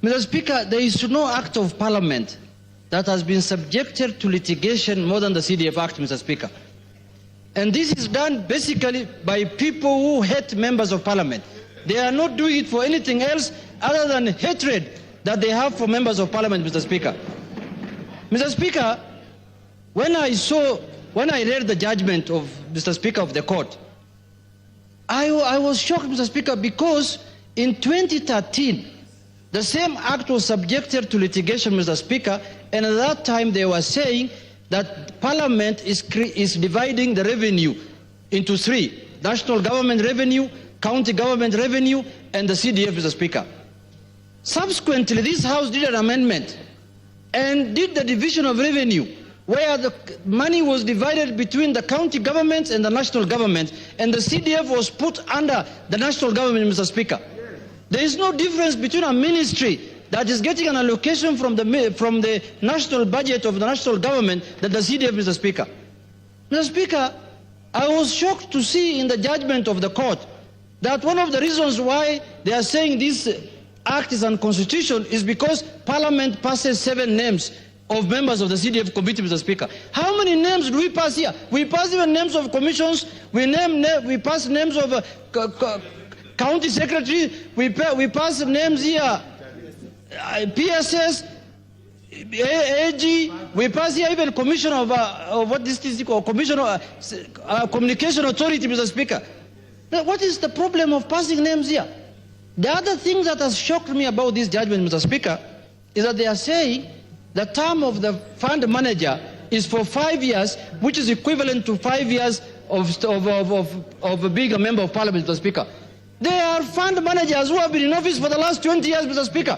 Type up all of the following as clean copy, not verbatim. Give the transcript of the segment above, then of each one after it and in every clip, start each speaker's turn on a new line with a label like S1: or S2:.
S1: Mr. Speaker, there is no act of parliament that has been subjected to litigation more than the CDF Act, Mr. Speaker. And this is done basically by people who hate members of parliament. They are not doing it for anything else other than hatred that they have for members of parliament, Mr. Speaker. Mr. Speaker, when I read the judgment of Mr. Speaker of the court, I was shocked, Mr. Speaker, because in 2013, the same act was subjected to litigation, Mr. Speaker, and at that time they were saying that Parliament is dividing the revenue into three: national government revenue, county government revenue, and the CDF, Mr. Speaker. Subsequently, this House did an amendment and did the division of revenue, where the money was divided between the county governments and the national government, and the CDF was put under the national government, Mr. Speaker. There is no difference between a ministry that is getting an allocation from the national budget of the national government than the CDF, Mr. Speaker. Mr. Speaker, I was shocked to see in the judgment of the court that one of the reasons why they are saying this act is unconstitutional is because Parliament passes 7 names of members of the CDF committee, Mr. Speaker. How many names do we pass here? We pass even names of commissions, we pass names of county secretary, we pass names here, PSS, AG, we pass here even commissioner of what this is called, commissioner communication authority, Mr. Speaker. Now, what is the problem of passing names here? The other thing that has shocked me about this judgment, Mr. Speaker, is that they are saying the term of the fund manager is for 5 years, which is equivalent to 5 years of being a member of parliament, Mr. Speaker. There are fund managers who have been in office for the last 20 years, Mr. Speaker.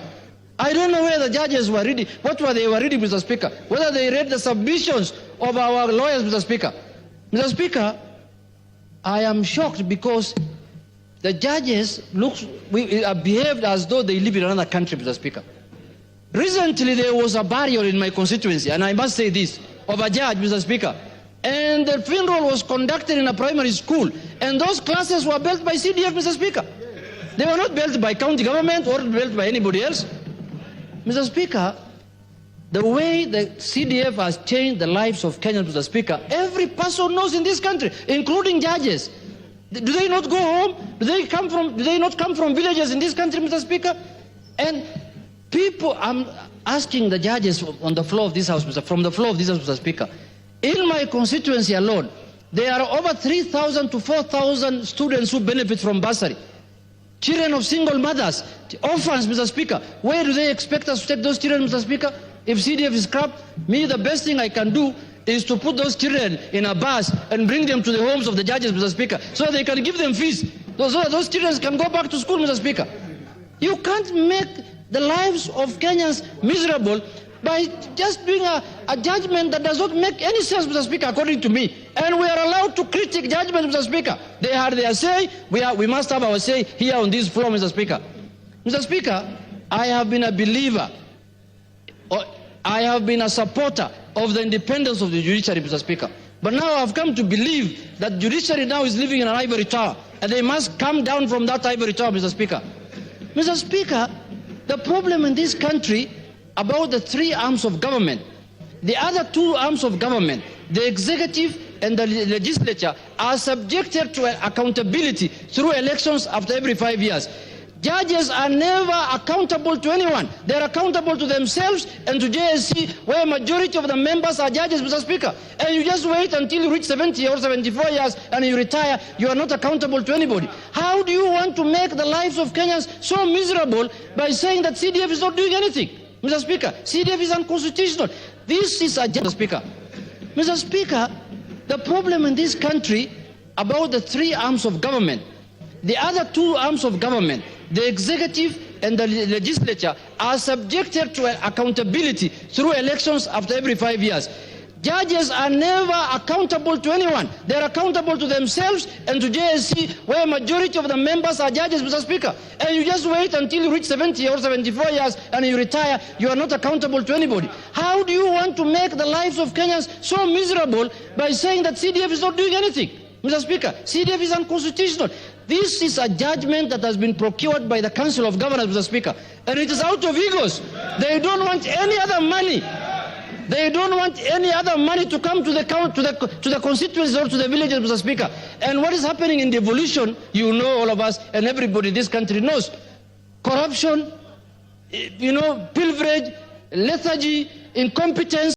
S1: I don't know where the judges were reading, they were reading, Mr. Speaker, whether they read the submissions of our lawyers, Mr. Speaker. Mr. Speaker, I am shocked because the judges behaved as though they live in another country, Mr. Speaker. Recently, there was a burial in my constituency, and I must say this, of a judge, Mr. Speaker. And the funeral was conducted in a primary school, and those classes were built by CDF, Mr. Speaker. They were not built by county government or built by anybody else. Mr. Speaker, the way the CDF has changed the lives of Kenyans, Mr. Speaker, every person knows in this country, including judges. Do they not go home? Do they not come from villages in this country, Mr. Speaker? And people, I'm asking the judges on the floor of this House, from the floor of this House, Mr. Speaker. In my constituency alone, there are over 3,000 to 4,000 students who benefit from bursary. Children of single mothers, orphans, Mr. Speaker. Where do they expect us to take those children, Mr. Speaker? If CDF is scrapped, the best thing I can do is to put those children in a bus and bring them to the homes of the judges, Mr. Speaker, so they can give them fees. Those children can go back to school, Mr. Speaker. You can't make the lives of Kenyans miserable by just doing a judgment that does not make any sense, Mr. Speaker, according to me. And we are allowed to critique judgment, Mr. Speaker. They had their say, we must have our say here on this floor, Mr. Speaker. Mr. Speaker, I have been a believer, I have been a supporter of the independence of the judiciary, Mr. Speaker. But now I've come to believe that judiciary now is living in an ivory tower, and they must come down from that ivory tower, Mr. Speaker. Mr. Speaker, the problem in this country about the 3 arms of government, the other 2 arms of government, the executive and the legislature, are subjected to accountability through elections after every 5 years. Judges are never accountable to anyone. They are accountable to themselves and to JSC, where majority of the members are judges, Mr. Speaker. And you just wait until you reach 70 or 74 years and you retire. You are not accountable to anybody. How do you want to make the lives of Kenyans so miserable by saying that CDF is not doing anything? Mr. Speaker, CDF is unconstitutional. This is a Mr. Speaker. Mr. Speaker, the problem in this country about the 3 arms of government, the other 2 arms of government, the executive and the legislature, are subjected to accountability through elections after every 5 years. Judges are never accountable to anyone. They are accountable to themselves and to JSC, where majority of the members are judges, Mr. Speaker. And you just wait until you reach 70 or 74 years and you retire. You are not accountable to anybody. How do you want to make the lives of Kenyans so miserable by saying that CDF is not doing anything? Mr. Speaker, CDF is unconstitutional. This is a judgment that has been procured by the Council of Governors, Mr. Speaker, and it is out of egos. They don't want any other money. They don't want any other money to come to the constituencies or to the villages, Mr. Speaker. And what is happening in devolution, you know, all of us, and everybody in this country knows. Corruption, pilferage, lethargy, incompetence.